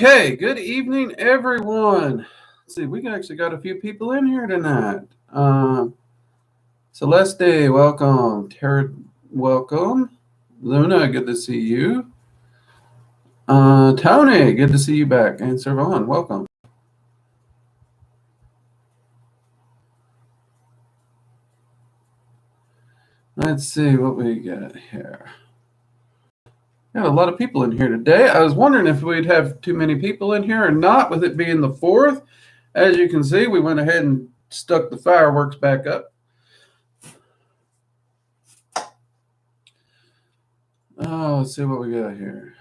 Okay, good evening, everyone. Let's see, we actually got a few people in here tonight. Celeste, welcome. Tara, welcome. Luna, good to see you. Tony, good to see you back. And Servan, welcome. Let's see what we got here. Got a lot of people in here today. I was wondering if we'd have too many people in here or not, with it being the 4th. As you can see, we went ahead and stuck the fireworks back up. Oh, let's see what we got here.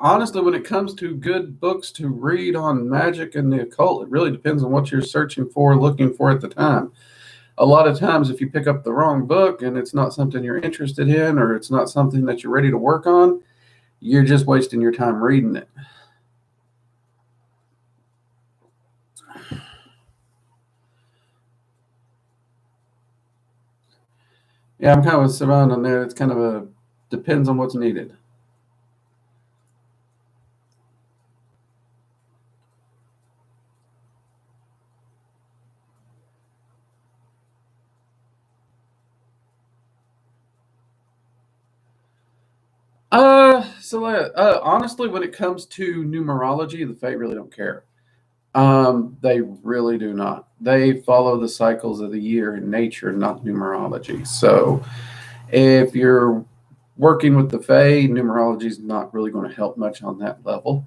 Honestly, when it comes to good books to read on magic and the occult, it really depends on what you're searching for, looking for at the time. A lot of times, if you pick up the wrong book and it's not something you're interested in, or it's not something that you're ready to work on, you're just wasting your time reading it. Yeah, I'm kind of with Saran on there. It's kind of a depends on what's needed. Honestly, when it comes to numerology, the Fae really don't care. They really do not. They follow the cycles of the year in nature, not numerology. So if you're working with the Fae, numerology is not really going to help much on that level.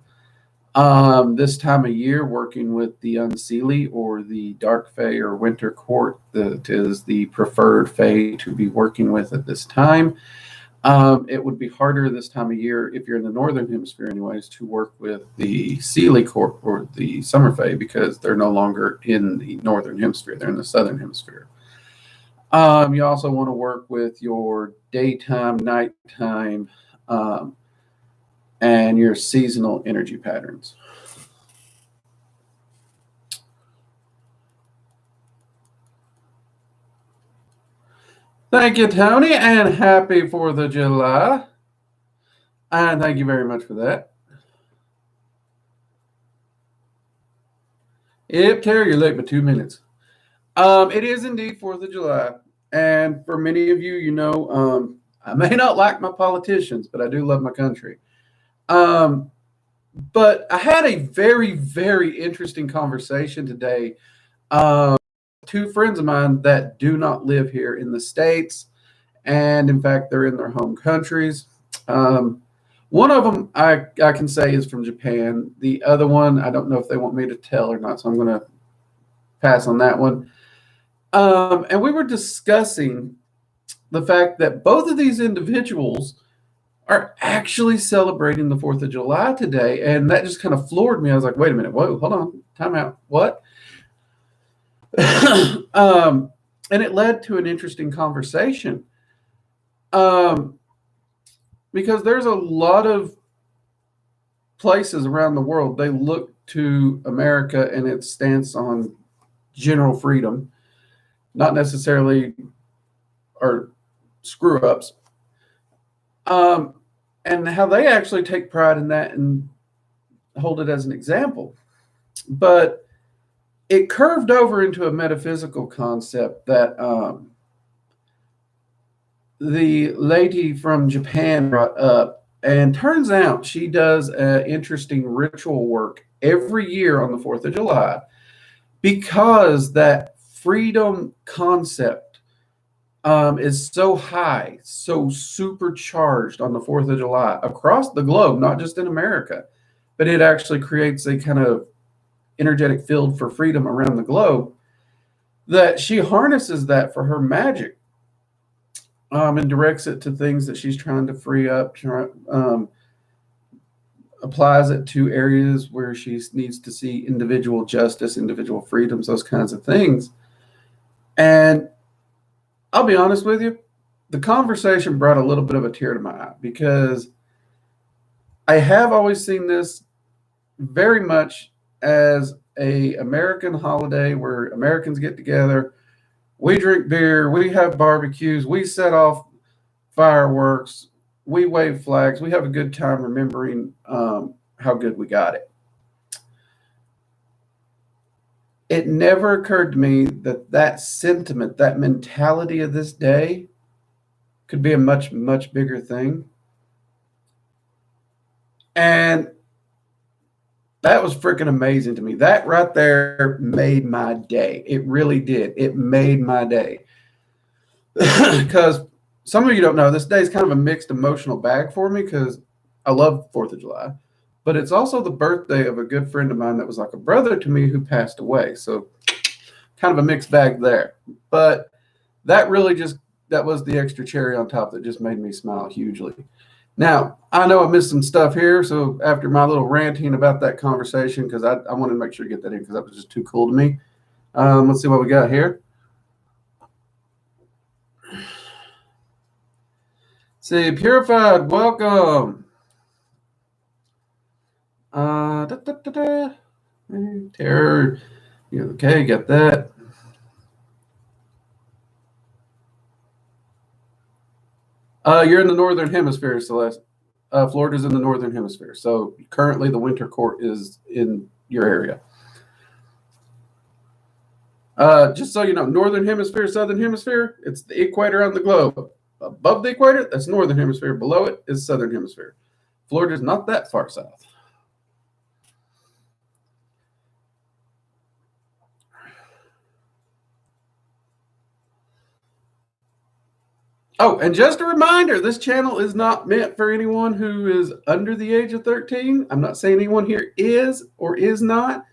This time of year, working with the Unseelie or the Dark Fae or Winter Court, that is the preferred Fae to be working with at this time. It would be harder this time of year, if you're in the northern hemisphere anyways, to work with the Seelie Court or the Summer Fae, because they're no longer in the northern hemisphere, they're in the southern hemisphere. You also want to work with your daytime, nighttime, and your seasonal energy patterns. Thank you, Tony, and happy 4th of July. And thank you very much for that. Yep, Terry, you're late by 2 minutes. It is indeed 4th of July. And for many of you, I may not like my politicians, but I do love my country. But I had a very, very interesting conversation today. Two friends of mine that do not live here in the States, and in fact, they're in their home countries. One of them I can say is from Japan. The other one, I don't know if they want me to tell or not, so I'm going to pass on that one. And we were discussing the fact that both of these individuals are actually celebrating the 4th of July today. And that just kind of floored me. I was like, wait a minute. Whoa, hold on. Time out. What? And it led to an interesting conversation. Because there's a lot of places around the world, they look to America and its stance on general freedom, not necessarily or screw ups, and how they actually take pride in that and hold it as an example. But it curved over into a metaphysical concept that the lady from Japan brought up. And turns out she does interesting ritual work every year on the 4th of July, because that freedom concept is so high, so supercharged on the 4th of July across the globe, not just in America, but it actually creates a kind of energetic field for freedom around the globe, that she harnesses that for her magic, and directs it to things that she's trying to free up, applies it to areas where she needs to see individual justice, individual freedoms, those kinds of things. And I'll be honest with you, the conversation brought a little bit of a tear to my eye, because I have always seen this very much as a American holiday where Americans get together, We drink beer. We have barbecues. We set off fireworks. We wave flags. We have a good time remembering how good we got it. It never occurred to me that that sentiment, that mentality of this day could be a much, much bigger thing. And that was freaking amazing to me. That right there made my day. It really did. It made my day. Because some of you don't know, this day is kind of a mixed emotional bag for me because I love 4th of July. But it's also the birthday of a good friend of mine that was like a brother to me who passed away. So kind of a mixed bag there. But that really that was the extra cherry on top that just made me smile hugely. Now, I know I missed some stuff here. So after my little ranting about that conversation, because I wanted to make sure to get that in because that was just too cool to me. Let's see what we got here. See, Purified, welcome. Terror. Okay, got that. You're in the northern hemisphere, Celeste. Florida's in the northern hemisphere. So currently the winter court is in your area. Just so you know, northern hemisphere, southern hemisphere, it's the equator on the globe. Above the equator, that's northern hemisphere. Below it is southern hemisphere. Florida's not that far south. Oh, and just a reminder, this channel is not meant for anyone who is under the age of 13. I'm not saying anyone here is or is not,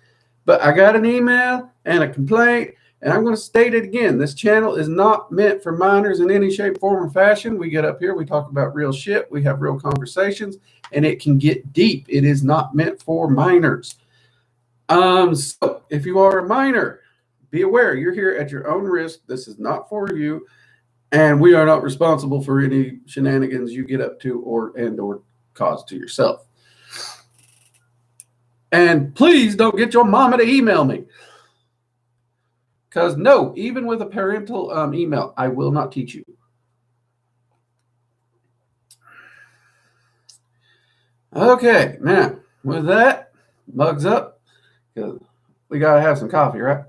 but I got an email and a complaint, and I'm going to state it again. This channel is not meant for minors in any shape, form, or fashion. We get up here, we talk about real shit, we have real conversations, and it can get deep. It is not meant for minors. So if you are a minor, be aware you're here at your own risk. This is not for you. And we are not responsible for any shenanigans you get up to or cause to yourself. And please don't get your mama to email me. Because no, even with a parental email, I will not teach you. Okay, now with that, mugs up, because we got to have some coffee, right?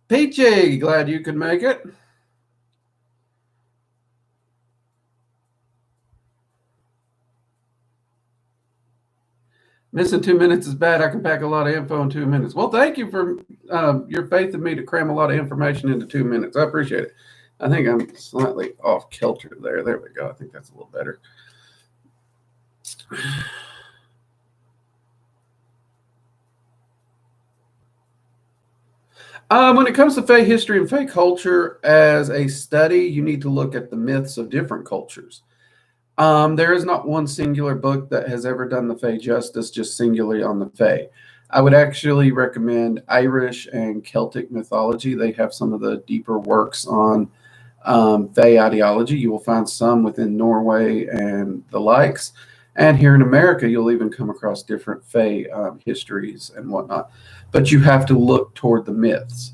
Peachy, glad you could make it. Missing 2 minutes is bad. I can pack a lot of info in 2 minutes. Well, thank you for your faith in me to cram a lot of information into 2 minutes. I appreciate it. I think I'm slightly off kilter there. There we go. I think that's a little better. When it comes to Fae history and Fae culture as a study, you need to look at the myths of different cultures. There is not one singular book that has ever done the Fae justice, just singularly on the Fae. I would actually recommend Irish and Celtic mythology. They have some of the deeper works on Fae ideology. You will find some within Norway and the likes. And here in America, you'll even come across different Fae histories and whatnot. But you have to look toward the myths.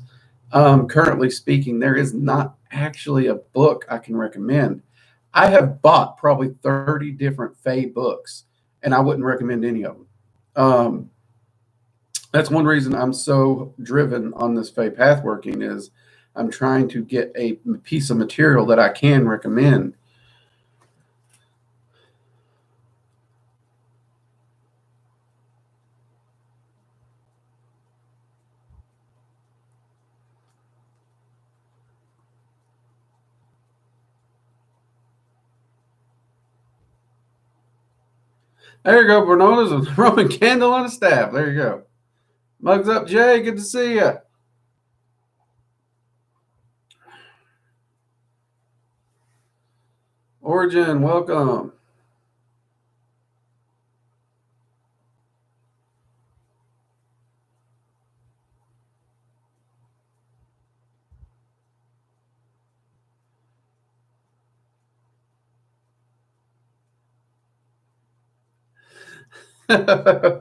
Currently speaking, there is not actually a book I can recommend. I have bought probably 30 different Fae books, and I wouldn't recommend any of them. That's one reason I'm so driven on this Fae path working is I'm trying to get a piece of material that I can recommend. There you go, Bernardo's a Roman candle on a staff. There you go. Mugs up, Jay. Good to see you. Origin, welcome.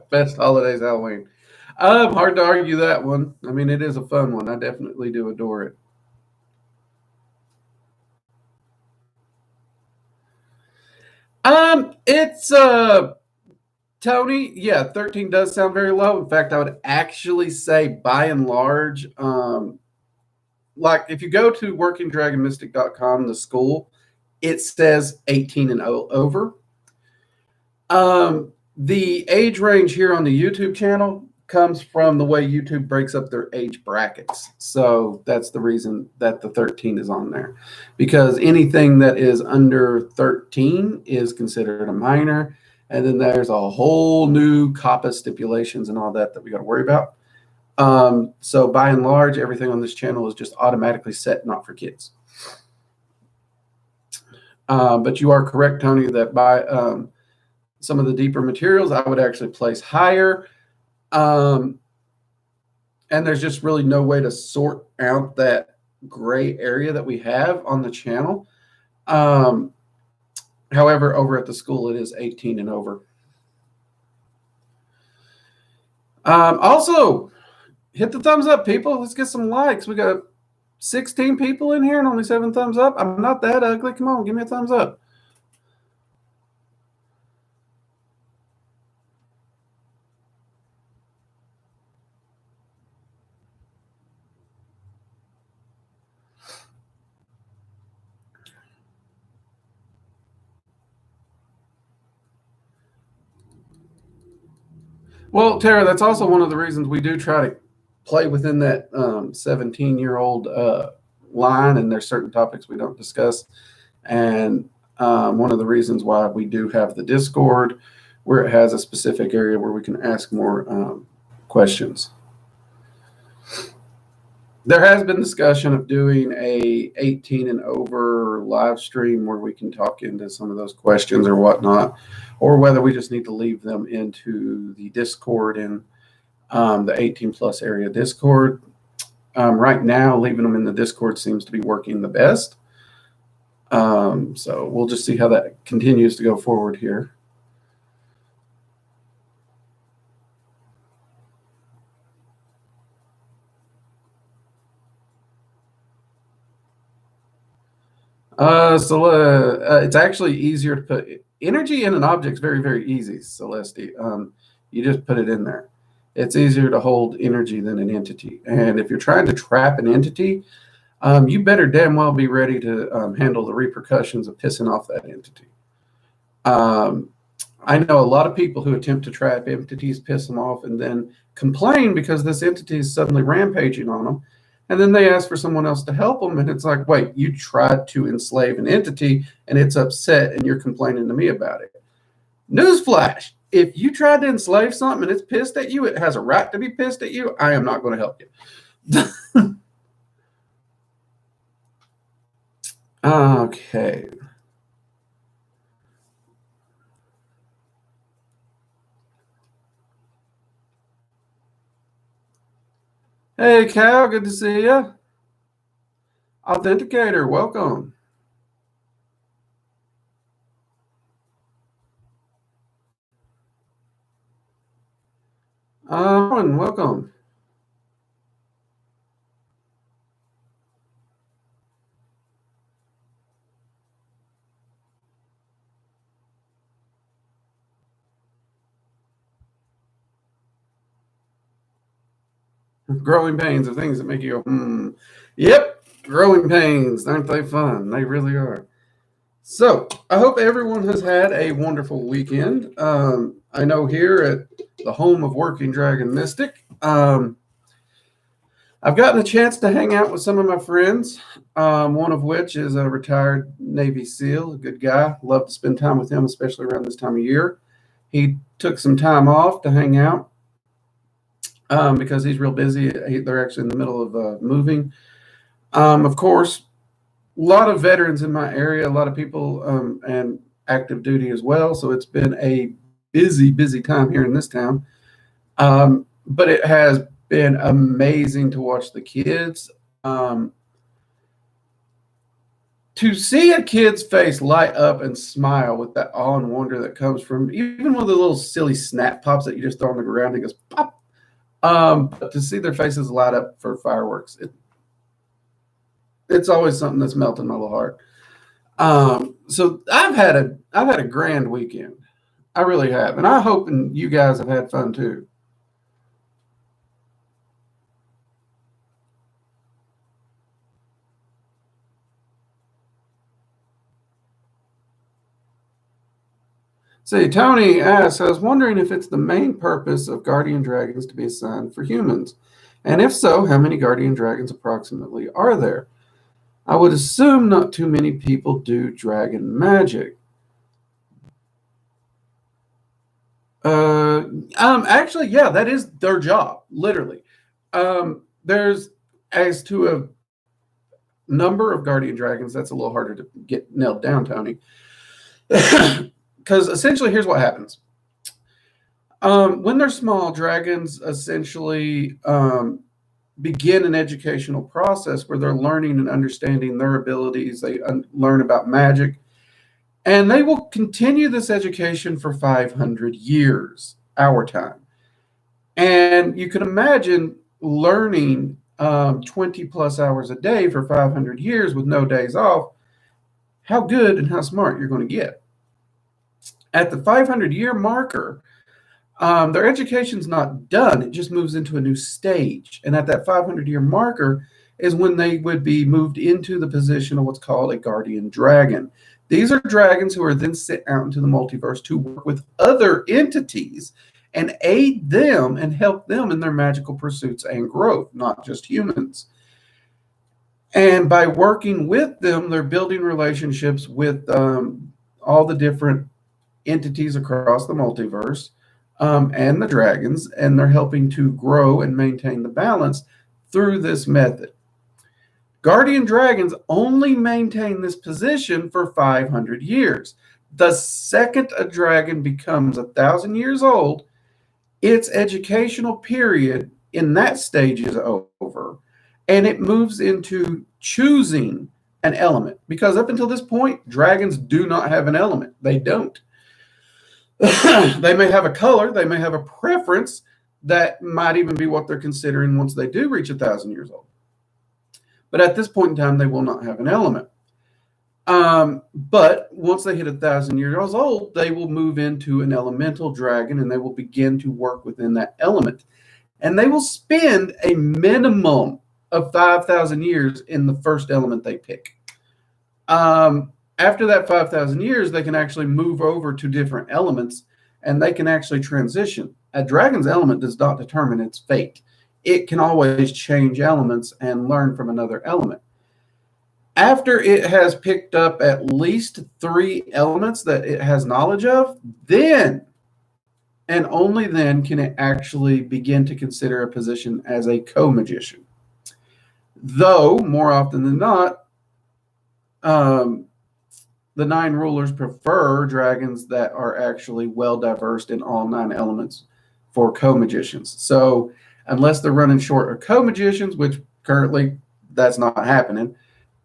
Best holidays, Halloween. Hard to argue that one. I mean, it is a fun one. I definitely do adore it. It's Tony, yeah, 13 does sound very low. In fact, I would actually say by and large, like if you go to workingdragonmystic.com, the school, it says 18 and over. The age range here on the YouTube channel comes from the way YouTube breaks up their age brackets. So that's the reason that the 13 is on there, because anything that is under 13 is considered a minor. And then there's a whole new COPPA stipulations and all that we got to worry about. So by and large, everything on this channel is just automatically set not for kids. But you are correct, Tony, that by some of the deeper materials, I would actually place higher. And there's just really no way to sort out that gray area that we have on the channel. However, over at the school, it is 18 and over. Also, hit the thumbs up, people. Let's get some likes. We got 16 people in here and only 7 thumbs up. I'm not that ugly. Come on, give me a thumbs up. Well, Tara, that's also one of the reasons we do try to play within that 17-year-old line, and there's certain topics we don't discuss. And one of the reasons why we do have the Discord, where it has a specific area where we can ask more questions. There has been discussion of doing a 18 and over live stream where we can talk into some of those questions or whatnot, or whether we just need to leave them into the Discord and the 18 plus area Discord. Right now, leaving them in the Discord seems to be working the best. So we'll just see how that continues to go forward here. It's actually easier to put energy in an object is very, very easy, Celeste. You just put it in there. It's easier to hold energy than an entity. And if you're trying to trap an entity, you better damn well be ready to handle the repercussions of pissing off that entity. I know a lot of people who attempt to trap entities, piss them off, and then complain because this entity is suddenly rampaging on them. And then they ask for someone else to help them. And it's like, wait, you tried to enslave an entity and it's upset and you're complaining to me about it. Newsflash, if you tried to enslave something and it's pissed at you, it has a right to be pissed at you. I am not going to help you. Okay. Hey, Cal, good to see you. Authenticator, welcome. Welcome. Growing pains are things that make you go, Yep, growing pains. Aren't they fun? They really are. So I hope everyone has had a wonderful weekend. I know here at the home of Working Dragon Mystic, I've gotten a chance to hang out with some of my friends, one of which is a retired Navy SEAL, a good guy. Love to spend time with him, especially around this time of year. He took some time off to hang out because he's real busy. They're actually in the middle of moving. Of course, a lot of veterans in my area, a lot of people and active duty as well. So it's been a busy, busy time here in this town. But it has been amazing to watch the kids. To see a kid's face light up and smile with that awe and wonder that comes from even one of the little silly snap pops that you just throw on the ground, it goes pop. But to see their faces light up for fireworks, it's always something that's melting my little heart. So I've had a grand weekend. I really have, and I hope and you guys have had fun too. See, Tony asks, I was wondering if it's the main purpose of guardian dragons to be assigned for humans, and if so, how many guardian dragons approximately are there? I would assume not too many people do dragon magic. Actually, yeah, that is their job, literally. There's as to a number of guardian dragons, that's a little harder to get nailed down, Tony. Because essentially, here's what happens. When they're small, dragons essentially begin an educational process where they're learning and understanding their abilities. They learn about magic, and they will continue this education for 500 years, our time. And you can imagine learning 20 plus hours a day for 500 years with no days off, how good and how smart you're going to get. At the 500-year marker, their education's not done. It just moves into a new stage. And at that 500-year marker is when they would be moved into the position of what's called a guardian dragon. These are dragons who are then sent out into the multiverse to work with other entities and aid them and help them in their magical pursuits and growth, not just humans. And by working with them, they're building relationships with all the different entities across the multiverse and the dragons, and they're helping to grow and maintain the balance through this method. Guardian dragons only maintain this position for 500 years. The second a dragon becomes 1,000 years old, its educational period in that stage is over, and it moves into choosing an element. Because up until this point, dragons do not have an element. They don't. They may have a color, they may have a preference that might even be what they're considering once they do reach 1,000 years old. But at this point in time, they will not have an element. But once they hit 1,000 years old, they will move into an elemental dragon and they will begin to work within that element. And they will spend a minimum of 5,000 years in the first element they pick. After that 5,000 years, they can actually move over to different elements and they can actually transition. A dragon's element does not determine its fate. It can always change elements and learn from another element. After it has picked up at least 3 elements that it has knowledge of, then and only then can it actually begin to consider a position as a co-magician. Though, more often than not, the 9 rulers prefer dragons that are actually well diversed in all 9 elements for co-magicians. So unless they're running short of co-magicians, which currently that's not happening,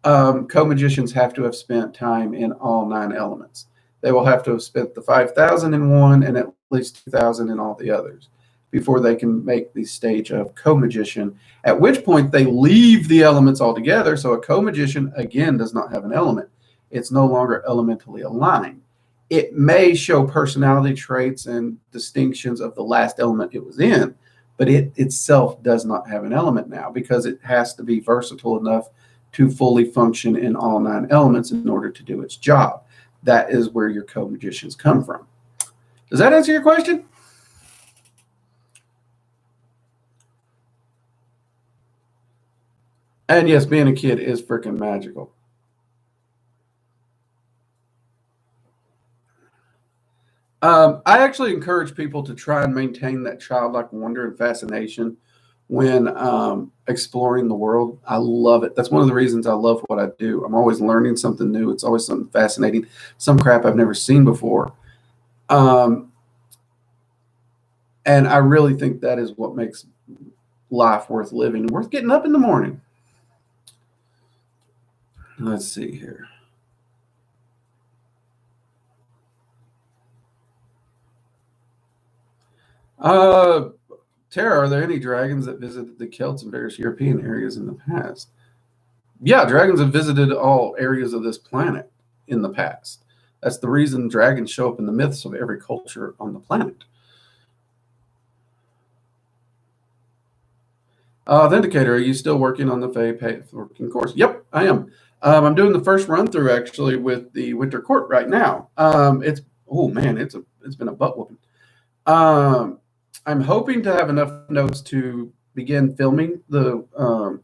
co-magicians have to have spent time in all 9 elements. They will have to have spent the 5,000 in one and at least 2,000 in all the others before they can make the stage of co-magician, at which point they leave the elements altogether. So a co-magician, again, does not have an element. It's no longer elementally aligned. It may show personality traits and distinctions of the last element it was in, but it itself does not have an element now because it has to be versatile enough to fully function in all 9 elements in order to do its job. That is where your co-magicians come from. Does that answer your question? And yes, being a kid is freaking magical. I actually encourage people to try and maintain that childlike wonder and fascination when exploring the world. I love it. That's one of the reasons I love what I do. I'm always learning something new. It's always something fascinating, some crap I've never seen before. Um, and I really think that is what makes life worth living, worth getting up in the morning. Let's see here. Tara, are there any dragons that visited the Celts and various European areas in the past? Yeah, dragons have visited all areas of this planet in the past. That's the reason dragons show up in the myths of every culture on the planet. Vindicator, are you still working on the Fae working course? Yep, I am. I'm doing the first run through actually with the Winter Court right now. It's been a butt whooping. I'm hoping to have enough notes to begin filming the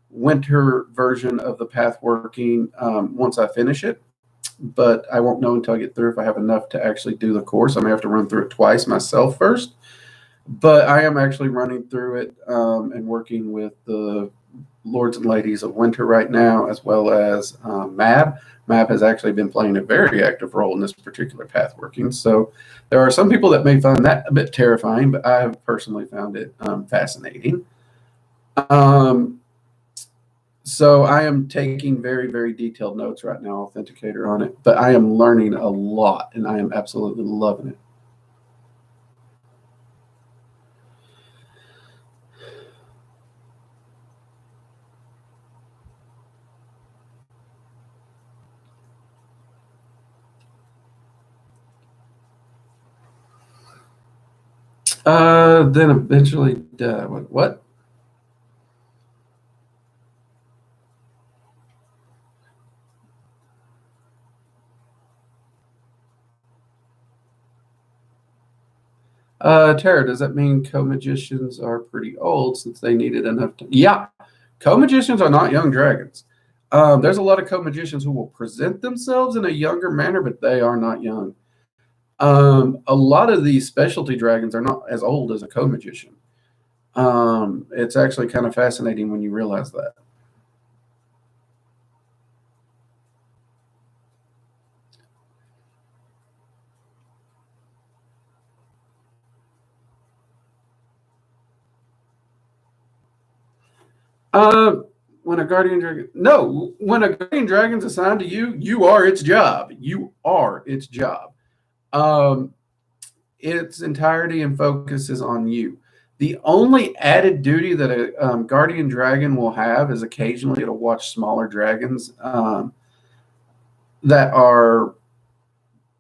winter version of the path working once I finish it, but I won't know until I get through if I have enough to actually do the course. I may have to run through it twice myself first, but I am actually running through it and working with the Lords and Ladies of Winter right now, as well as Mab. Mab has actually been playing a very active role in this particular path working. So there are some people that may find that a bit terrifying, but I have personally found it fascinating. So I am taking very, very detailed notes right now, Authenticator, on it, but I am learning a lot, and I am absolutely loving it. Then eventually, what? Tara, does that mean co-magicians are pretty old since they needed enough time? Yeah, co-magicians are not young dragons. There's a lot of co-magicians who will present themselves in a younger manner, but they are not young. A lot of these specialty dragons are not as old as a co-magician. It's actually kind of fascinating when you realize that. When a guardian dragon, no, when a guardian dragon's assigned to you, you are its job. You are its job. Its entirety and focus is on you. The only added duty that a guardian dragon will have is occasionally it'll watch smaller dragons that are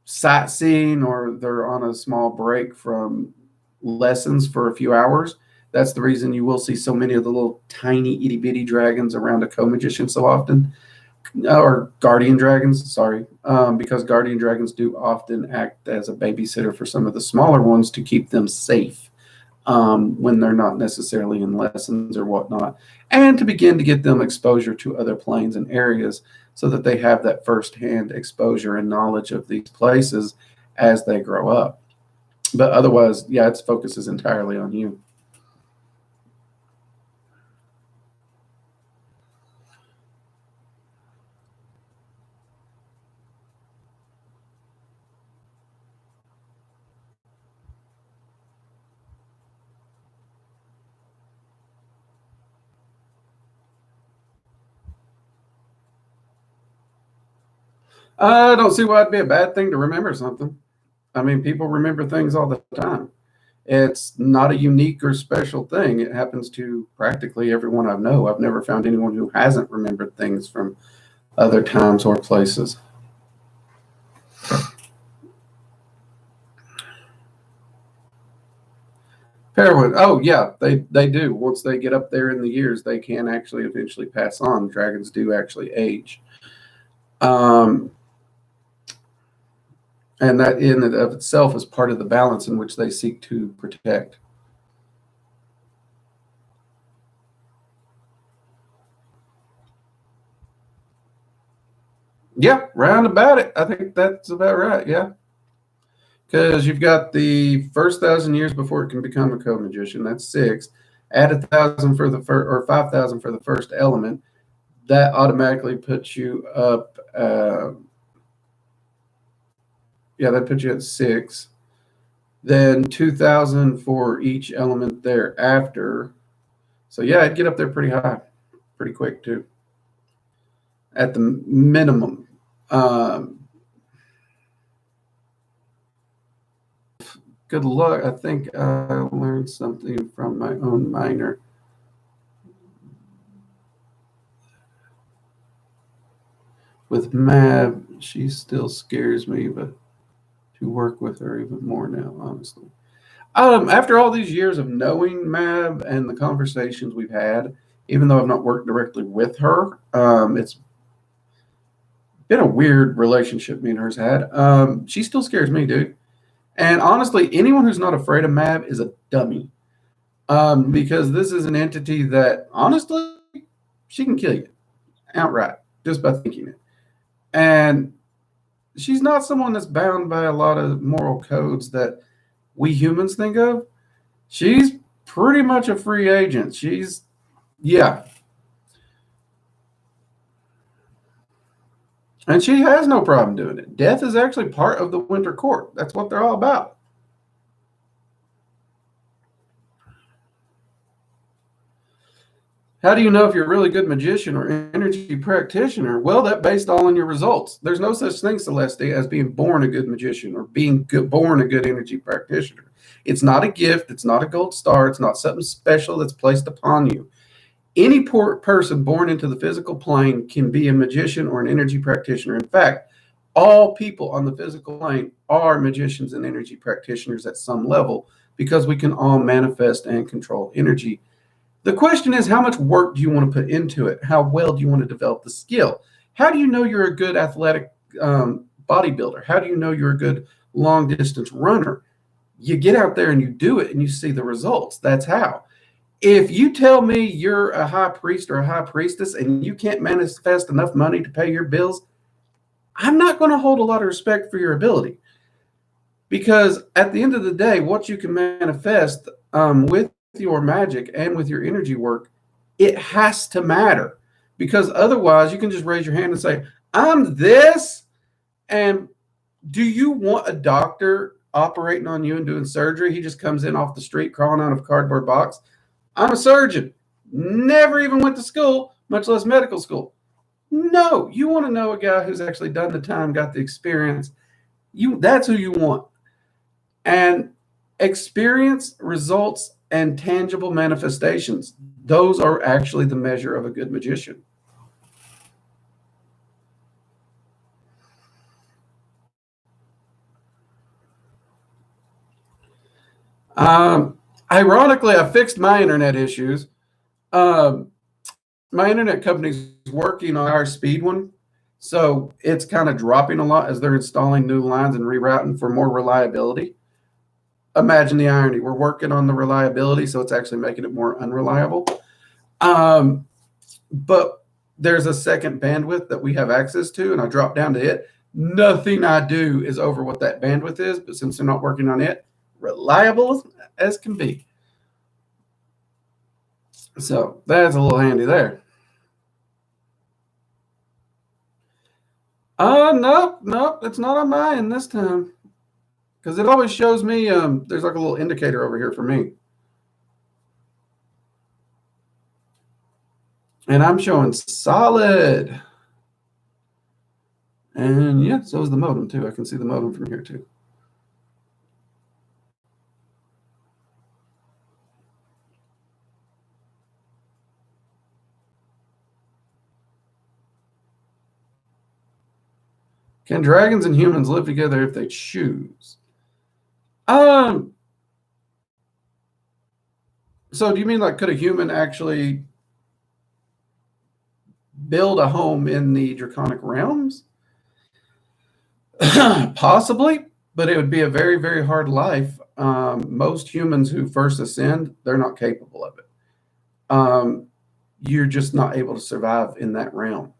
sightseeing or they're on a small break from lessons for a few hours. That's the reason you will see so many of the little tiny itty bitty dragons around a co-magician so often, or guardian dragons, sorry, because guardian dragons do often act as a babysitter for some of the smaller ones to keep them safe when they're not necessarily in lessons or whatnot, and to begin to get them exposure to other planes and areas so that they have that firsthand exposure and knowledge of these places as they grow up. But otherwise, yeah, its focus is entirely on you. I don't see why it'd be a bad thing to remember something. I mean, people remember things all the time. It's not a unique or special thing. It happens to practically everyone I know. I've never found anyone who hasn't remembered things from other times or places. Heroin. Oh yeah, they do. Once they get up there in the years, they can actually eventually pass on. Dragons do actually age. Um, and that in and of itself is part of the balance in which they seek to protect. Yeah, round about it. I think that's about right. Yeah, because you've got the first 1,000 years before it can become a co-magician. That's 6. Add 1,000 for the first, or 5,000 for the first element. That automatically puts you up. Yeah, that puts you at 6. Then 2,000 for each element thereafter. So yeah, I'd get up there pretty high, pretty quick too. At the minimum, Good luck. I think I learned something from my own minor. With Mab, she still scares me, but to work with her even more now, honestly. After all these years of knowing Mab and the conversations we've had, even though I've not worked directly with her, it's been a weird relationship me and her's had. She still scares me, dude. And honestly, anyone who's not afraid of Mab is a dummy. Because this is an entity that, honestly, she can kill you outright just by thinking it. And she's not someone that's bound by a lot of moral codes that we humans think of. She's pretty much a free agent. Yeah. And she has no problem doing it. Death is actually part of the Winter Court. That's what they're all about. How do you know if you're a really good magician or energy practitioner? Well, that based all on your results. There's no such thing, Celeste, as being born a good magician or being born a good energy practitioner. It's not a gift. It's not a gold star. It's not something special that's placed upon you. Any person born into the physical plane can be a magician or an energy practitioner. In fact, all people on the physical plane are magicians and energy practitioners at some level because we can all manifest and control energy. The question is, how much work do you want to put into it? How well do you want to develop the skill? How do you know you're a good athletic bodybuilder? How do you know you're a good long distance runner? You get out there and you do it and you see the results. That's how. If you tell me you're a high priest or a high priestess and you can't manifest enough money to pay your bills, I'm not going to hold a lot of respect for your ability. Because at the end of the day, what you can manifest with your magic and with your energy work, it has to matter. Because otherwise, you can just raise your hand and say, I'm this. And do you want a doctor operating on you and doing surgery? He just comes in off the street crawling out of a cardboard box. I'm a surgeon. Never even went to school, much less medical school. No, you want to know a guy who's actually done the time, got the experience. That's who you want. And experience, results, and tangible manifestations, those are actually the measure of a good magician. Ironically, I fixed my internet issues. Um, my internet company's working on our speed one, so it's kind of dropping a lot as they're installing new lines and rerouting for more reliability. Imagine the irony. We're working on the reliability, so it's actually making it more unreliable. Um, but there's a second bandwidth that we have access to, and I drop down to it. Nothing I do is over what that bandwidth is, but since they're not working on it, reliable as can be. So that's a little handy there. Nope, nope, it's not on mine this time. Because it always shows me, there's like a little indicator over here for me. And I'm showing solid. And yeah, so is the modem too. I can see the modem from here too. Can dragons and humans live together if they choose? Um, so do you mean like could a human actually build a home in the draconic realms? Possibly, but it would be a very, very hard life. Most humans who first ascend, they're not capable of it. Um, you're just not able to survive in that realm.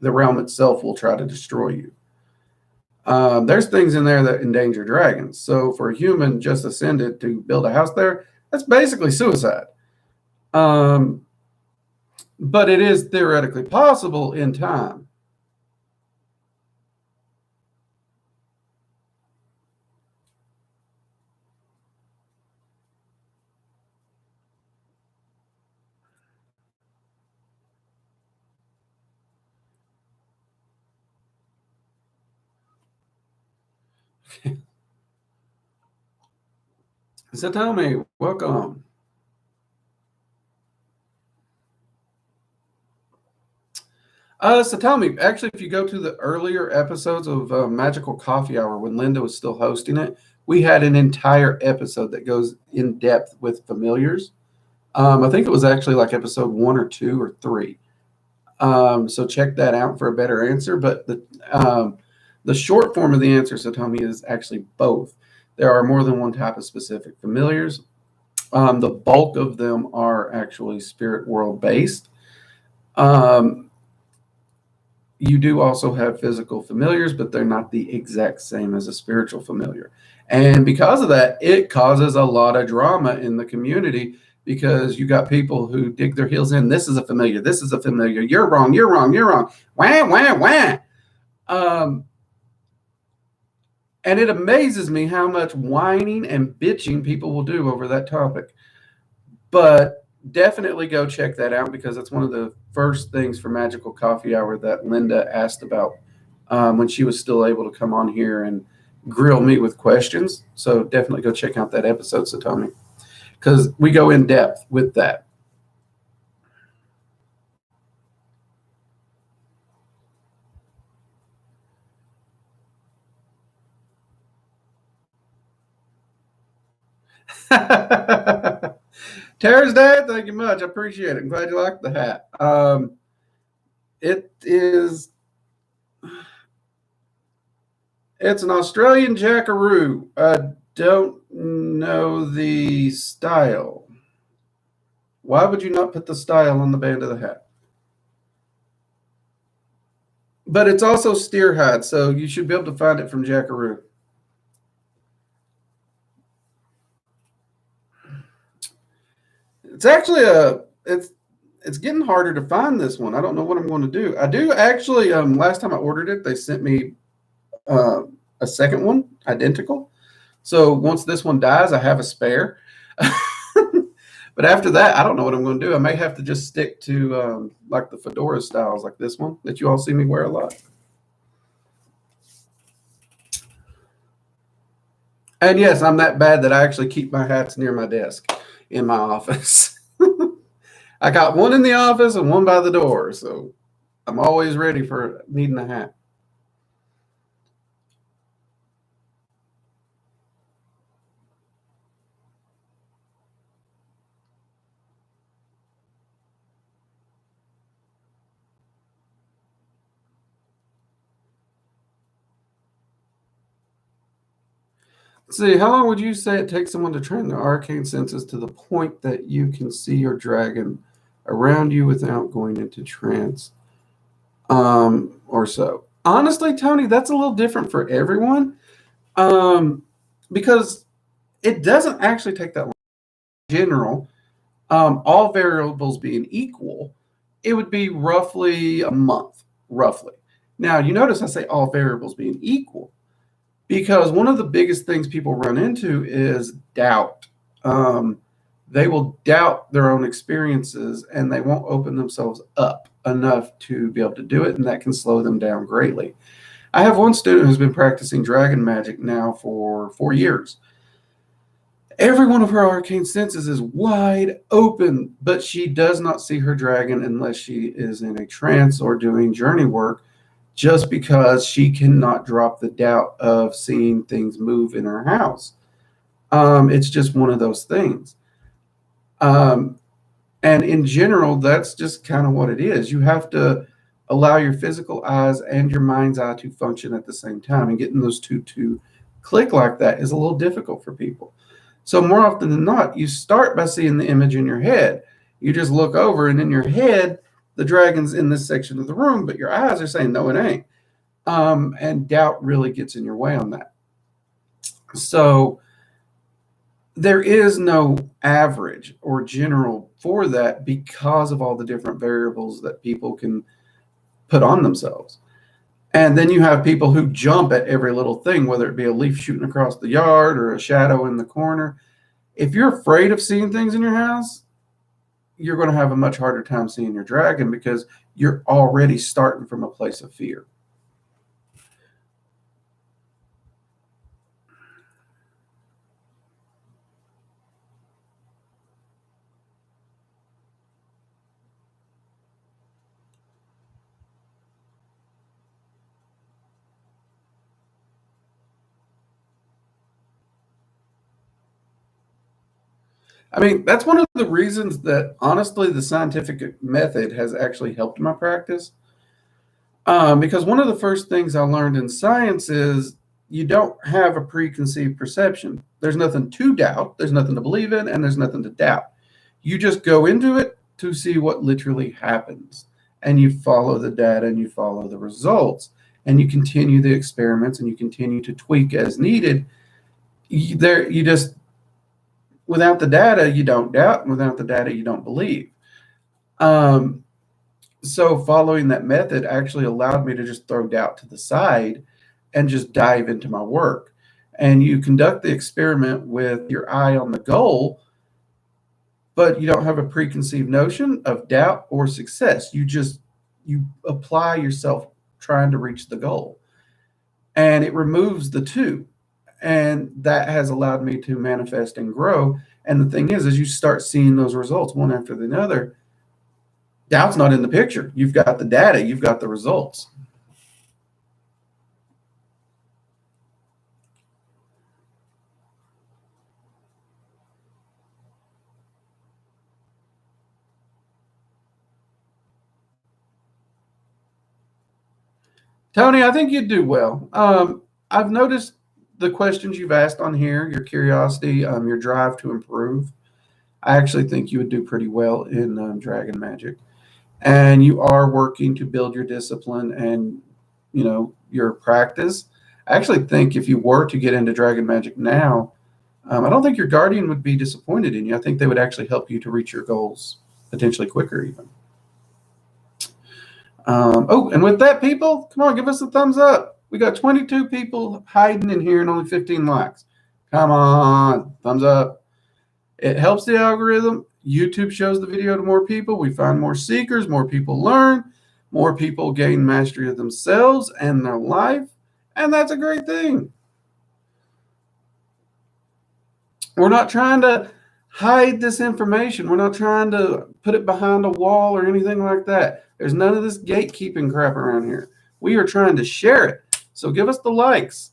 The realm itself will try to destroy you. There's things in there that endanger dragons. So for a human just ascended to build a house there, that's basically suicide. Um, but it is theoretically possible in time. So tell me, welcome. So tell me, actually, if you go to the earlier episodes of Magickal Coffee Hour when Linda was still hosting it, we had an entire episode that goes in depth with familiars. I think it was actually like episode 1 or 2 or 3. So check that out for a better answer. But the short form of the answer, Satomi, is actually both. There are more than one type of specific familiars. The bulk of them are actually spirit world based. Um, you do also have physical familiars, but they're not the exact same as a spiritual familiar. And because of that, it causes a lot of drama in the community because you got people who dig their heels in. This is a familiar. This is a familiar. You're wrong. You're wrong. You're wrong. Wah, wah, wah. Um, and it amazes me how much whining and bitching people will do over that topic. But definitely go check that out because it's one of the first things for Magickal Coffee Hour that Linda asked about when she was still able to come on here and grill me with questions. So definitely go check out that episode, Satomi, because we go in depth with that. Tara's dad, thank you much. I appreciate it. I'm glad you liked the hat. It is it's an Australian jackaroo. I don't know the style. Why would you not put the style on the band of the hat? But it's also steer hide, so you should be able to find it from Jackaroo. It's actually it's getting harder to find this one. I don't know what I'm going to do. I do actually. Last time I ordered it, they sent me uh, a second one, identical. So once this one dies, I have a spare. But after that, I don't know what I'm going to do. I may have to just stick to like the fedora styles, like this one that you all see me wear a lot. And yes, I'm that bad that I actually keep my hats near my desk in my office. I got one in the office and one by the door, so I'm always ready for needing a hat. Let's see, how long would you say it takes someone to train their arcane senses to the point that you can see your dragon around you without going into trance? Or so. Honestly, Tony, that's a little different for everyone. Um, because it doesn't actually take that long. In general, all variables being equal, it would be roughly a month, roughly. Now, you notice I say all variables being equal because one of the biggest things people run into is doubt. Um, they will doubt their own experiences and they won't open themselves up enough to be able to do it, and that can slow them down greatly. I have one student who's been practicing dragon magic now for 4 years. Every one of her arcane senses is wide open, but she does not see her dragon unless she is in a trance or doing journey work, just because she cannot drop the doubt of seeing things move in her house. It's just one of those things. Um, and in general, that's just kind of what it is. You have to allow your physical eyes and your mind's eye to function at the same time. And getting those two to click like that is a little difficult for people. So, more often than not, you start by seeing the image in your head. You just look over, and in your head, the dragon's in this section of the room, but your eyes are saying, no, it ain't. And doubt really gets in your way on that. So, there is no average or general for that because of all the different variables that people can put on themselves. And then you have people who jump at every little thing, whether it be a leaf shooting across the yard or a shadow in the corner. If you're afraid of seeing things in your house, you're going to have a much harder time seeing your dragon because you're already starting from a place of fear. I mean, that's one of the reasons that honestly the scientific method has actually helped my practice. Because one of the first things I learned in science is you don't have a preconceived perception. There's nothing to doubt, there's nothing to believe in, and there's nothing to doubt. You just go into it to see what literally happens. And you follow the data and you follow the results. And you continue the experiments and you continue to tweak as needed. You just, without the data, you don't doubt. And without the data, you don't believe. Um, so following that method actually allowed me to just throw doubt to the side and just dive into my work. And you conduct the experiment with your eye on the goal, but you don't have a preconceived notion of doubt or success. You apply yourself trying to reach the goal. And it removes the two. And that has allowed me to manifest and grow. And the thing is, as you start seeing those results one after the other, doubt's not in the picture. You've got the data, you've got the results. Tony, I think you'd do well. I've noticed the questions you've asked on here, your curiosity, your drive to improve. I actually think you would do pretty well in Dragon Magic. And you are working to build your discipline and your practice. I actually think if you were to get into Dragon Magic now, I don't think your guardian would be disappointed in you. I think they would actually help you to reach your goals potentially quicker even. Oh, and with that, people, come on, give us a thumbs up. We got 22 people hiding in here and only 15 likes. Come on, thumbs up. It helps the algorithm. YouTube shows the video to more people. We find more seekers, more people learn, more people gain mastery of themselves and their life. And that's a great thing. We're not trying to hide this information. We're not trying to put it behind a wall or anything like that. There's none of this gatekeeping crap around here. We are trying to share it. So give us the likes.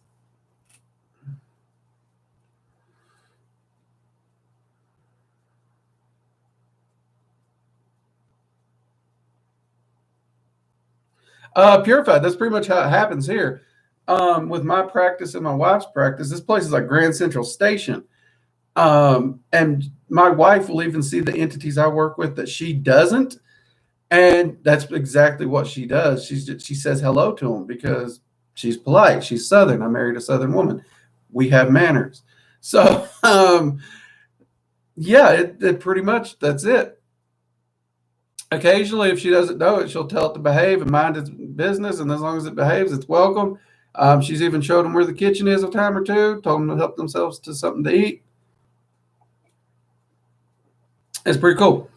Purified. That's pretty much how it happens here. With my practice and my wife's practice, this place is like Grand Central Station. And my wife will even see the entities I work with that she doesn't. And that's exactly what she does. She says hello to them because she's polite. She's Southern. I married a Southern woman. We have manners. So, yeah, it pretty much, that's it. Occasionally, if she doesn't know it, she'll tell it to behave and mind its business. And as long as it behaves, it's welcome. She's even showed them where the kitchen is a time or two, told them to help themselves to something to eat. It's pretty cool.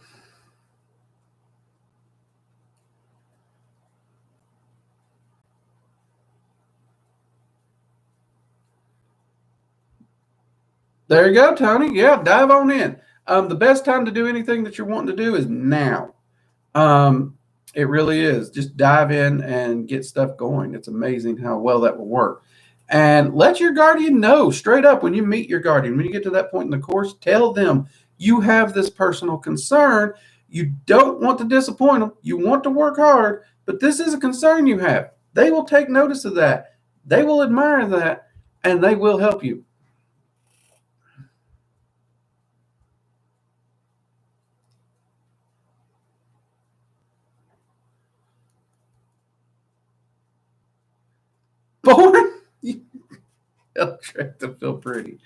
There you go, Tony. Yeah, dive on in. The best time to do anything that you're wanting to do is now. It really is. Just dive in and get stuff going. It's amazing how well that will work. And let your guardian know straight up when you meet your guardian. When you get to that point in the course, tell them you have this personal concern. You don't want to disappoint them. You want to work hard, but this is a concern you have. They will take notice of that. They will admire that, and they will help you. Born attractive, feel pretty.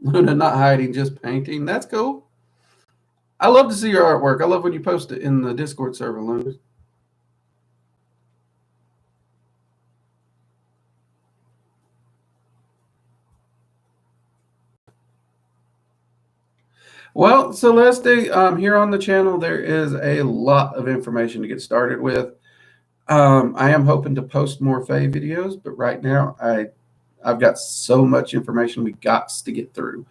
Luna not hiding, just painting. That's cool. I love to see your artwork. I love when you post it in the Discord server, Luna. Well, Celeste, here on the channel, there is a lot of information to get started with. I am hoping to post more Fae videos, but right now I've got so much information we got to get through.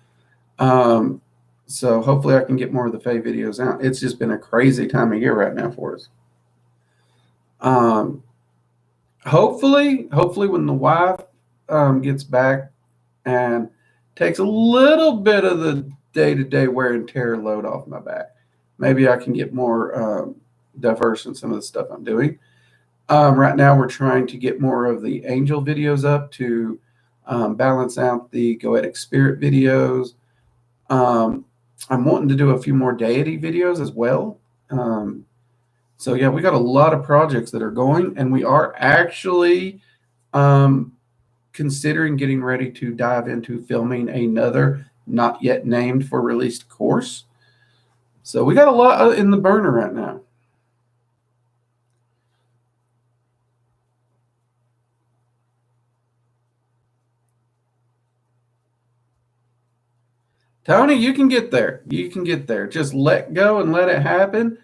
So hopefully I can get more of the Fae videos out. It's just been a crazy time of year right now for us. Hopefully when the wife gets back and takes a little bit of the day-to-day wear and tear load off my back. Maybe I can get more diverse in some of the stuff I'm doing. Right now, we're trying to get more of the angel videos up to balance out the Goetic spirit videos. I'm wanting to do a few more deity videos as well. So yeah, we got a lot of projects that are going, and we are actually considering getting ready to dive into filming another not yet named for released course. So we got a lot in the burner right now. Tony, you can get there. You can get there. Just let go and let it happen.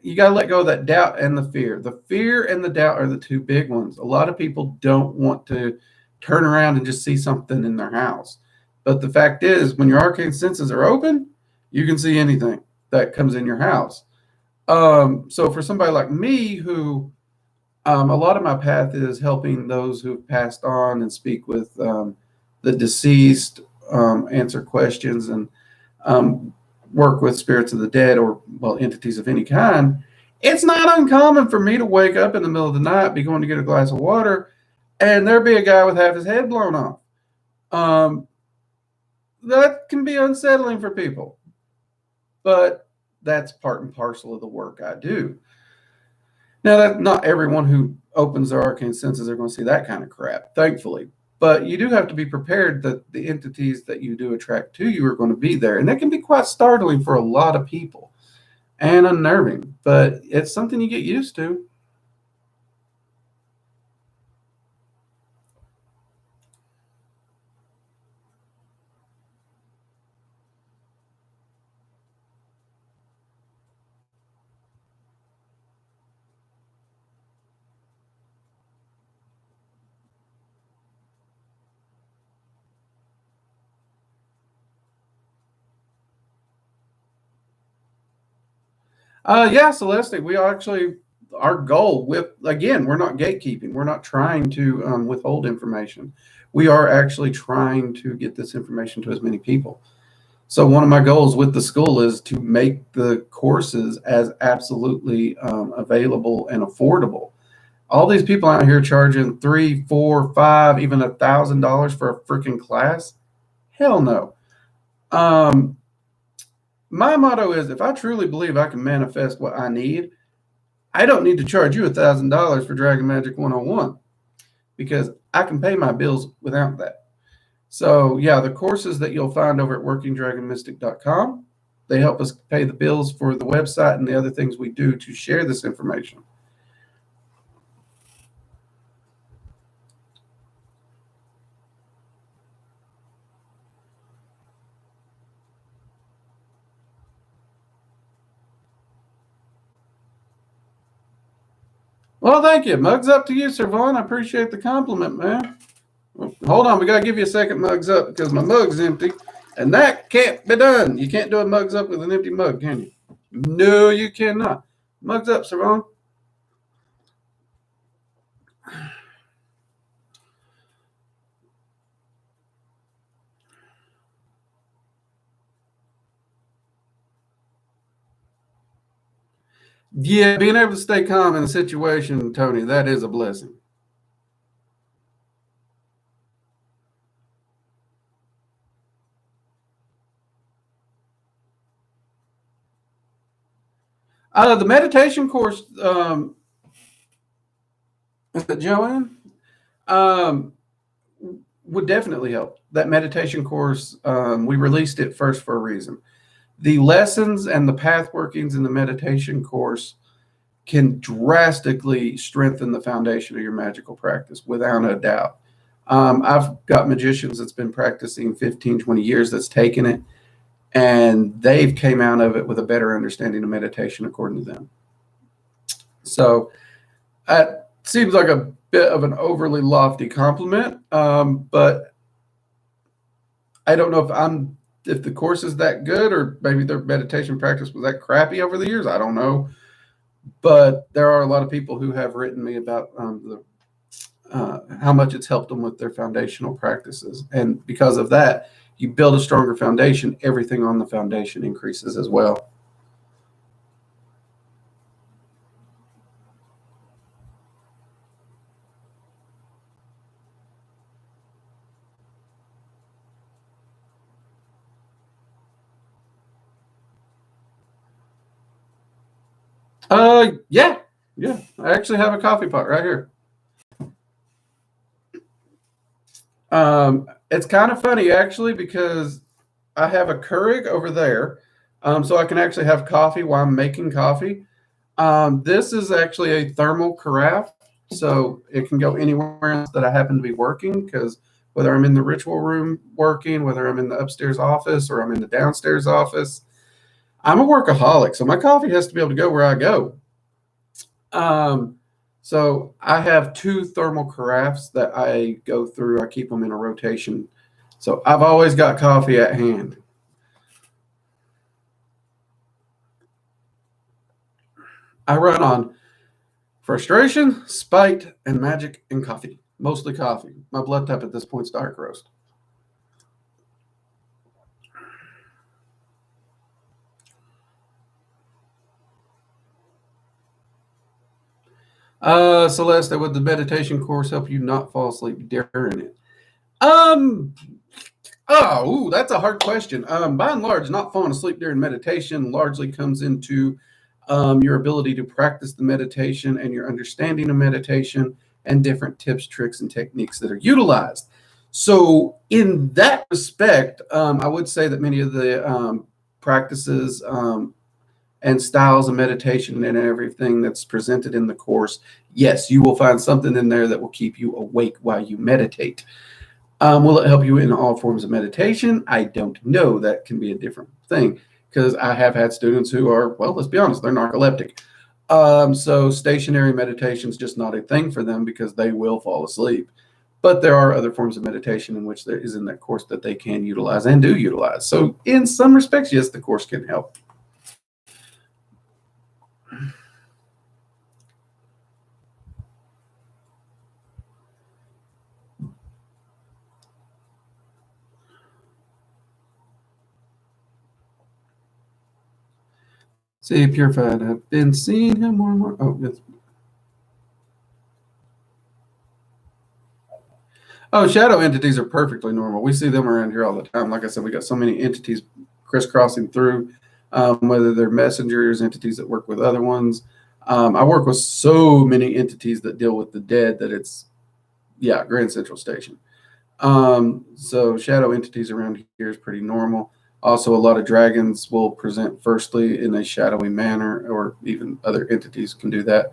You got to let go of that doubt and the fear. The fear and the doubt are the two big ones. A lot of people don't want to turn around and just see something in their house. But the fact is, when your arcane senses are open, you can see anything that comes in your house. So for somebody like me, who a lot of my path is helping those who've passed on and speak with the deceased, answer questions, and work with spirits of the dead, or entities of any kind. It's not uncommon for me to wake up in the middle of the night, be going to get a glass of water, and there be a guy with half his head blown off. That can be unsettling for people, but that's part and parcel of the work I do. Now, that not everyone who opens their arcane senses are going to see that kind of crap, thankfully. But you do have to be prepared that the entities that you do attract to you are going to be there. And that can be quite startling for a lot of people and unnerving, but it's something you get used to. Yeah, Celeste, we actually, our goal with, again, we're not gatekeeping. We're not trying to withhold information. We are actually trying to get this information to as many people. So one of my goals with the school is to make the courses as absolutely available and affordable. All these people out here charging $3, $4, $5, even $1,000 for a freaking class. Hell no. My motto is, if I truly believe I can manifest what I need, I don't need to charge you $1,000 for Dragon Magic 101, because I can pay my bills without that. So yeah, the courses that you'll find over at workingdragonmystic.com, they help us pay the bills for the website and the other things we do to share this information. Well, thank you. Mugs up to you, Sir Vaughn. I appreciate the compliment, man. Hold on, we got to give you a second mugs up because my mug's empty, and that can't be done. You can't do a mugs up with an empty mug, can you? No, you cannot. Mugs up, Sir Vaughn. Yeah, being able to stay calm in a situation, Tony, that is a blessing. The meditation course, is that Joanne? Um, would definitely help. That meditation course, we released it first for a reason. The lessons and the path workings in the meditation course can drastically strengthen the foundation of your magical practice without a doubt. I've got magicians that's been practicing 15, 20 years that's taken it, and they've came out of it with a better understanding of meditation according to them. So that seems like a bit of an overly lofty compliment, but I don't know if the course is that good, or maybe their meditation practice was that crappy over the years. I don't know, but there are a lot of people who have written me about how much it's helped them with their foundational practices. And because of that, you build a stronger foundation, everything on the foundation increases as well. Yeah, yeah. I actually have a coffee pot right here. It's kind of funny actually because I have a Keurig over there, so I can actually have coffee while I'm making coffee. This is actually a thermal carafe, so it can go anywhere else that I happen to be working. Because whether I'm in the ritual room working, whether I'm in the upstairs office or I'm in the downstairs office, I'm a workaholic, so my coffee has to be able to go where I go. Um, so I have two thermal carafes that I go through. I keep them in a rotation. So I've always got coffee at hand. I run on frustration, spite, and magic and coffee. Mostly coffee. My blood type at this point is dark roast. Celeste, would the meditation course help you not fall asleep during it? Um, that's a hard question. By and large, not falling asleep during meditation largely comes into your ability to practice the meditation and your understanding of meditation and different tips, tricks, and techniques that are utilized. So, in that respect, I would say that many of the practices and styles of meditation and everything that's presented in the course, yes, you will find something in there that will keep you awake while you meditate. Will it help you in all forms of meditation? I don't know. That can be a different thing because I have had students who are, well, let's be honest, they're narcoleptic. So stationary meditation is just not a thing for them because they will fall asleep. But there are other forms of meditation in which there is in that course that they can utilize and do utilize. So in some respects, yes, the course can help. See, purified. I've been seeing him more and more. Oh, yes. Oh, shadow entities are perfectly normal. We see them around here all the time. Like I said, we got so many entities crisscrossing through, whether they're messengers, entities that work with other ones. I work with so many entities that deal with the dead that it's, yeah, Grand Central Station. So shadow entities around here is pretty normal. Also, a lot of dragons will present firstly in a shadowy manner, or even other entities can do that.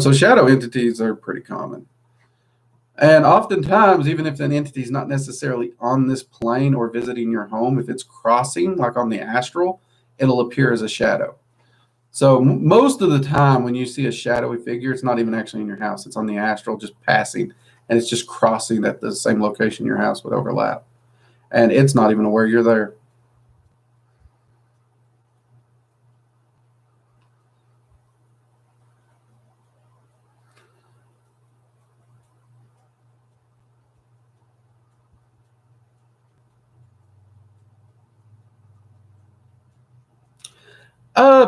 So shadow entities are pretty common. And oftentimes, even if an entity is not necessarily on this plane or visiting your home, if it's crossing, like on the astral, it'll appear as a shadow. So most of the time, when you see a shadowy figure, it's not even actually in your house. It's on the astral, just passing, and it's just crossing at the same location your house would overlap, and it's not even aware you're there.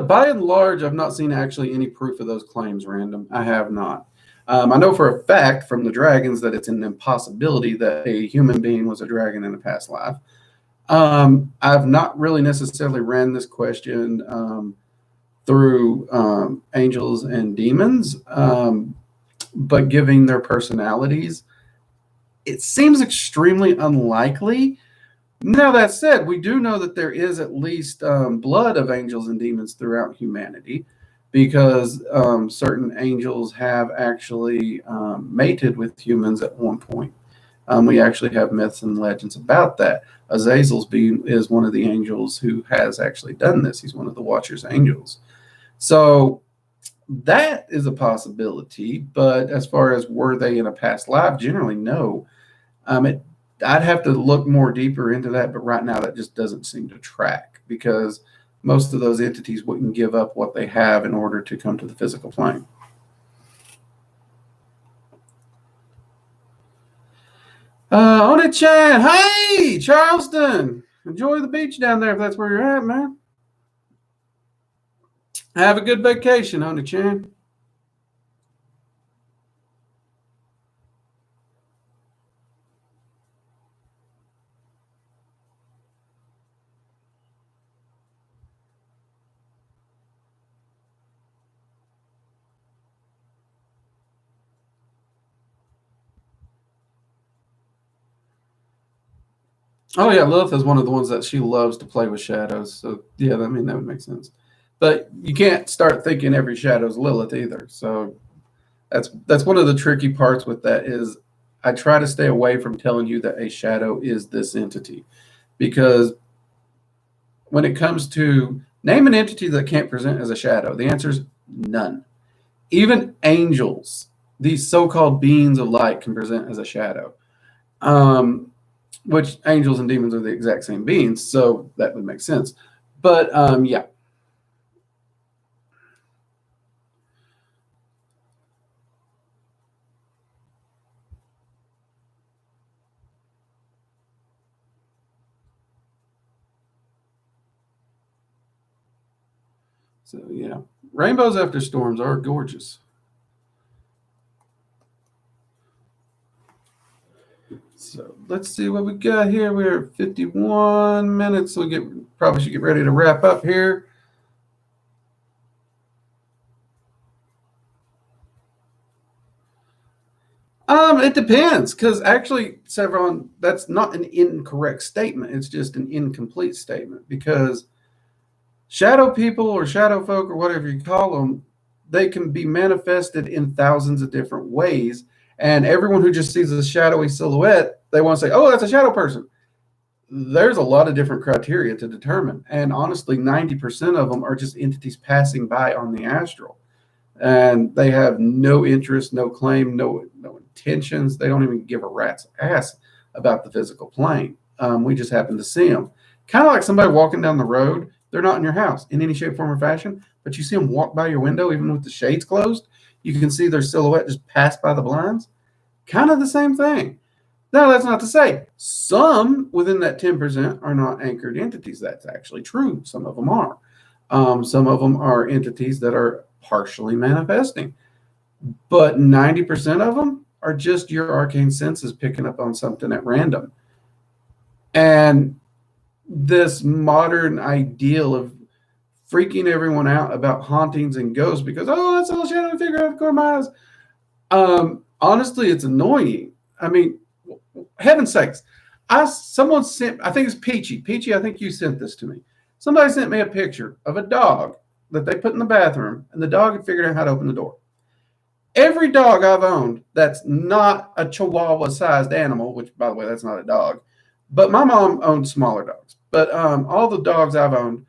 By and large, I've not seen actually any proof of those claims, Random. I have not. I know for a fact from the dragons that it's an impossibility that a human being was a dragon in a past life. I've not really necessarily ran this question through angels and demons, but giving their personalities, it seems extremely unlikely. Now, that said, we do know that there is at least blood of angels and demons throughout humanity because certain angels have actually mated with humans at one point. We actually have myths and legends about that. Azazel's being is one of the angels who has actually done this. He's one of the Watcher's angels. So that is a possibility. But as far as were they in a past life, generally no. It I'd have to look more deeper into that, but right now that just doesn't seem to track because most of those entities wouldn't give up what they have in order to come to the physical plane. On it, Chan. Hey, Charleston. Enjoy the beach down there if that's where you're at, man. Have a good vacation, on it, Chan. Oh yeah, Lilith is one of the ones that she loves to play with shadows. So yeah, I mean that would make sense. But you can't start thinking every shadow's Lilith either. So that's one of the tricky parts with that is I try to stay away from telling you that a shadow is this entity because when it comes to name an entity that can't present as a shadow, the answer is none. Even angels, these so-called beings of light, can present as a shadow. Um, which angels and demons are the exact same beings, so that would make sense. But yeah. So yeah, rainbows after storms are gorgeous. So let's see what we got here. We're at 51 minutes, so we probably should get ready to wrap up here. It depends, because actually, Sevron, that's not an incorrect statement. It's just an incomplete statement because shadow people or shadow folk or whatever you call them, they can be manifested in thousands of different ways. And everyone who just sees a shadowy silhouette, they want to say, oh, that's a shadow person. There's a lot of different criteria to determine. And honestly, 90% of them are just entities passing by on the astral. And they have no interest, no claim, no intentions. They don't even give a rat's ass about the physical plane. We just happen to see them. Kind of like somebody walking down the road. They're not in your house in any shape, form, or fashion, but you see them walk by your window, even with the shades closed. You can see their silhouette just pass by the blinds. Kind of the same thing. Now, that's not to say some within that 10% are not anchored entities. That's actually true. Some of them are. Some of them are entities that are partially manifesting, but 90% of them are just your arcane senses picking up on something at random. And this modern ideal of freaking everyone out about hauntings and ghosts because, oh, that's all shadow figure out of the corner of my eyes. Honestly, it's annoying. I mean, heaven's sakes. Someone sent, I think it's Peachy. Peachy, I think you sent this to me. Somebody sent me a picture of a dog that they put in the bathroom, and the dog had figured out how to open the door. Every dog I've owned that's not a Chihuahua sized animal, which by the way, that's not a dog, but my mom owned smaller dogs. But all the dogs I've owned,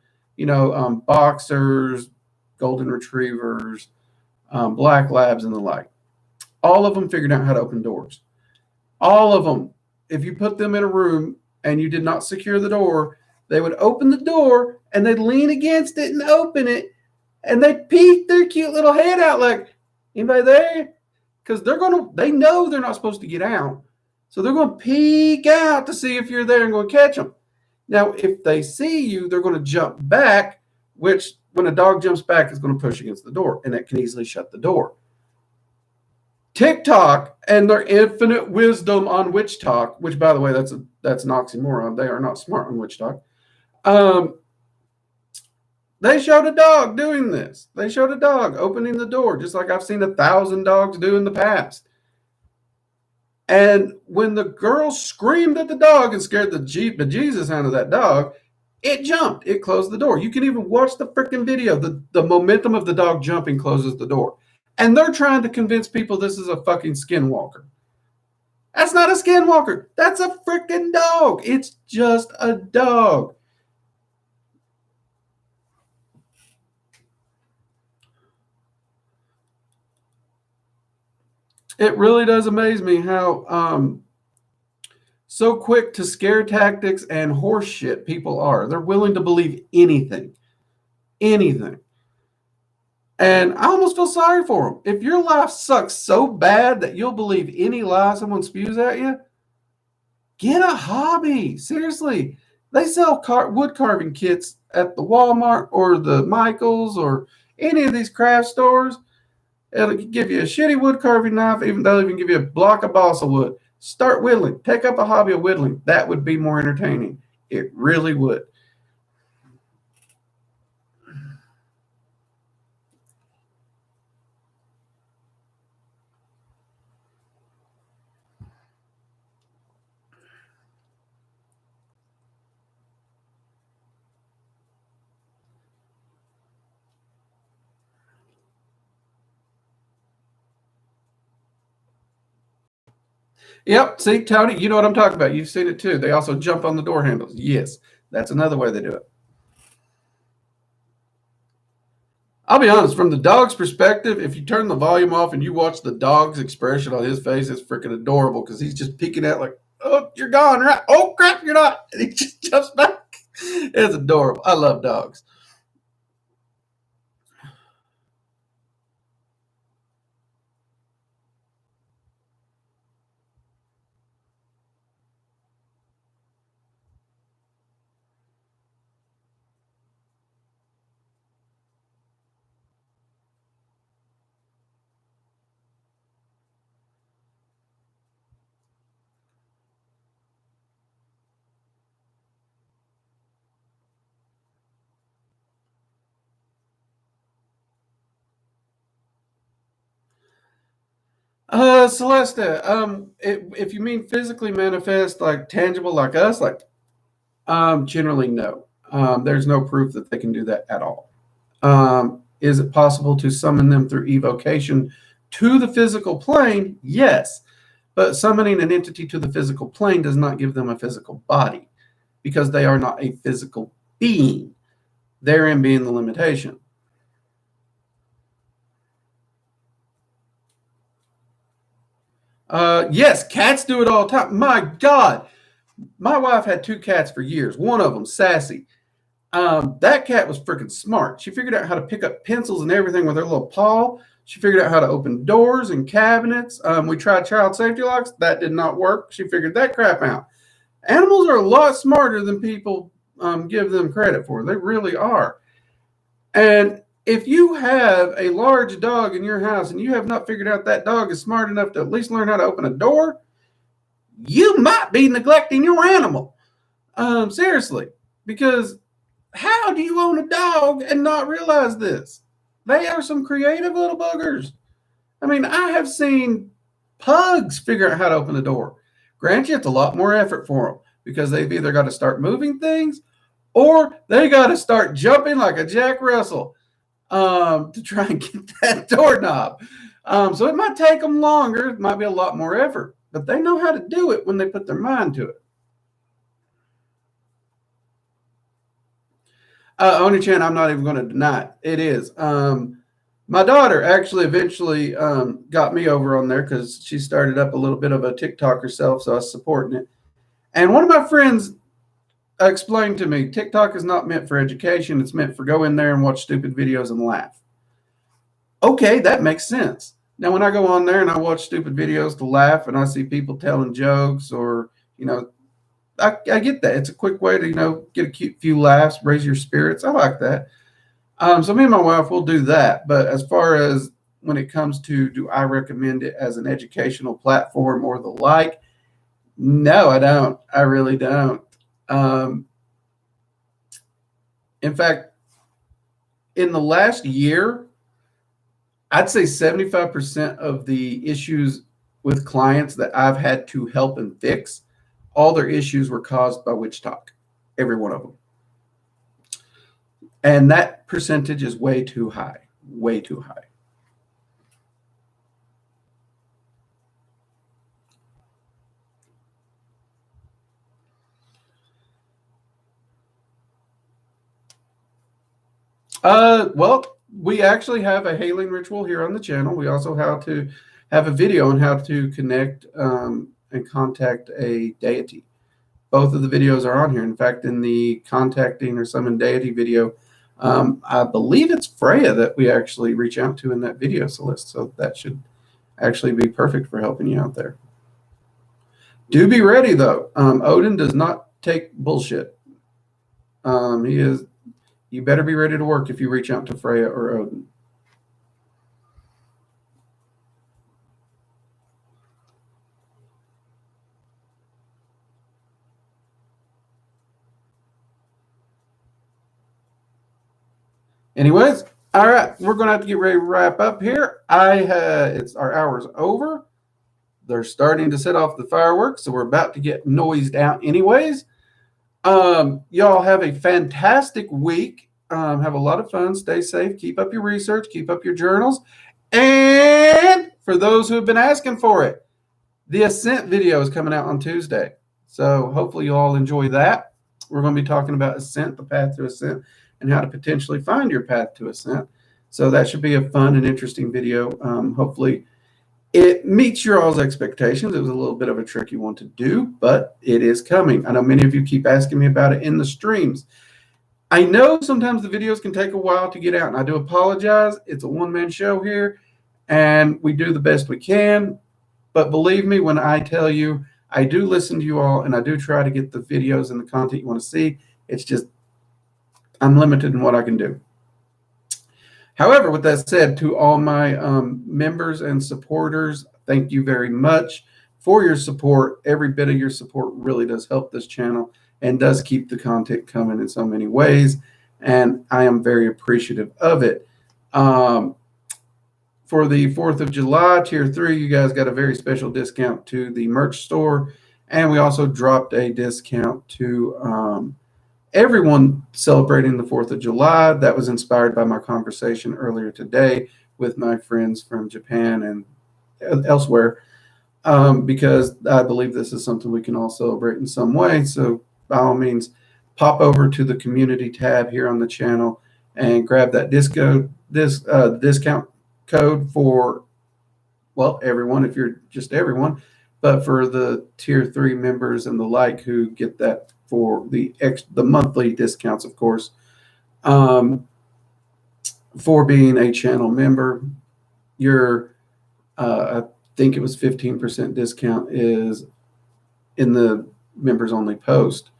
boxers, golden retrievers, black labs, and the like, all of them figured out how to open doors. All of them. If you put them in a room and you did not secure the door, they would open the door and they'd lean against it and open it, and they'd peek their cute little head out like, anybody there? Because they know they're not supposed to get out. So they're going to peek out to see if you're there and going to catch them. Now, if they see you, they're going to jump back, which when a dog jumps back is going to push against the door, and that can easily shut the door. TikTok and their infinite wisdom on witch talk, which by the way, that's an oxymoron. They are not smart on witch talk. They showed a dog doing this. They showed a dog opening the door, just like I've seen 1,000 dogs do in the past. And when the girl screamed at the dog and scared the bejesus out of that dog, it jumped. It closed the door. You can even watch the freaking video. The momentum of the dog jumping closes the door. And they're trying to convince people this is a fucking skinwalker. That's not a skinwalker. That's a freaking dog. It's just a dog. It really does amaze me how so quick to scare tactics and horse shit people are. They're willing to believe anything. Anything. And I almost feel sorry for them. If your life sucks so bad that you'll believe any lie someone spews at you, Get a hobby. Seriously. They sell wood carving kits at the Walmart or the Michaels or any of these craft stores. It'll give you a shitty wood carving knife, even they'll even give you a block of balsa wood. Start whittling. Take up a hobby of whittling. That would be more entertaining. It really would. Yep. See, Tony, you know what I'm talking about. You've seen it too. They also jump on the door handles. Yes, that's another way they do it. I'll be honest, from the dog's perspective, if you turn the volume off and you watch the dog's expression on his face, it's freaking adorable because he's just peeking out like, oh, you're gone, right? Oh, crap, you're not. And he just jumps back. It's adorable. I love dogs. Celeste, if you mean physically manifest, like tangible, like us, like generally no. There's no proof that they can do that at all. Is it possible to summon them through evocation to the physical plane? Yes, but summoning an entity to the physical plane does not give them a physical body because they are not a physical being. Therein being the limitation. Yes, cats do it all the time. My God, my wife had two cats for years. One of them, Sassy. That cat was freaking smart. She figured out how to pick up pencils and everything with her little paw. She figured out how to open doors and cabinets. We tried child safety locks. That did not work. She figured that crap out. Animals are a lot smarter than people give them credit for. They really are. And if you have a large dog in your house and you have not figured out that dog is smart enough to at least learn how to open a door, you might be neglecting your animal. Seriously, because how do you own a dog and not realize this? They are some creative little buggers. I mean, I have seen pugs figure out how to open a door. Granted, it's a lot more effort for them because they've either got to start moving things or they got to start jumping like a Jack Russell to try and get that doorknob. So it might take them longer. It might be a lot more effort, but they know how to do it when they put their mind to it. Only Chan, I'm not even going to deny it. It is. My daughter actually eventually got me over on there because she started up a little bit of a TikTok herself, so I was supporting it. And one of my friends explained to me TikTok is not meant for education, it's meant for go in there and watch stupid videos and laugh. Okay, that makes sense. Now, when I go on there and I watch stupid videos to laugh and I see people telling jokes or, I get that. It's a quick way to, get a cute few laughs, raise your spirits. I like that. So me and my wife will do that. But as far as when it comes to do I recommend it as an educational platform or the like, no, I don't. I really don't. Um, in fact, in the last year, I'd say 75% of the issues with clients that I've had to help and fix, all their issues were caused by witch talk. Every one of them. And that percentage is way too high. Way too high. Well, we actually have a hailing ritual here on the channel. We also have a video on how to connect and contact a deity. Both of the videos are on here. In fact, in the contacting or summon deity video, I believe it's Freya that we actually reach out to in that video, Celeste. So that should actually be perfect for helping you out there. Do be ready though. Odin does not take bullshit. He is. You better be ready to work if you reach out to Freya or Odin. Anyways, all right, we're gonna have to get ready to wrap up here. It's our hour's over. They're starting to set off the fireworks, so we're about to get noised out anyways. Y'all have a fantastic week. Have a lot of fun. Stay safe. Keep up your research. Keep up your journals. And for those who have been asking for it, the Ascent video is coming out on Tuesday. So hopefully you all enjoy that. We're going to be talking about Ascent, the path to Ascent, and how to potentially find your path to Ascent. So that should be a fun and interesting video. Hopefully it meets your all's expectations. It was a little bit of a tricky one to do, but it is coming. I know many of you keep asking me about it in the streams. I know sometimes the videos can take a while to get out, and I do apologize. It's a one-man show here, and we do the best we can. But believe me when I tell you, I do listen to you all, and I do try to get the videos and the content you want to see. It's just I'm limited in what I can do. However, with that said, to all my members and supporters, thank you very much for your support. Every bit of your support really does help this channel and does keep the content coming in so many ways, and I am very appreciative of it. For the 4th of July, Tier 3, you guys got a very special discount to the merch store, and we also dropped a discount to everyone celebrating the 4th of July. That was inspired by my conversation earlier today with my friends from Japan and elsewhere, because I believe this is something we can all celebrate in some way. So by all means, pop over to the community tab here on the channel and grab that discount code for, well, everyone, if you're just everyone, but for the Tier 3 members and the like who get that for the monthly discounts, of course, for being a channel member. Your I think it was 15% discount is in the members only post.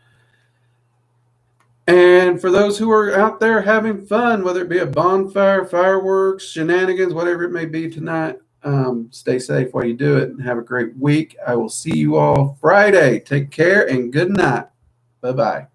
And for those who are out there having fun, whether it be a bonfire, fireworks, shenanigans, whatever it may be tonight, stay safe while you do it and have a great week. I will see you all Friday. Take care and good night. Bye-bye.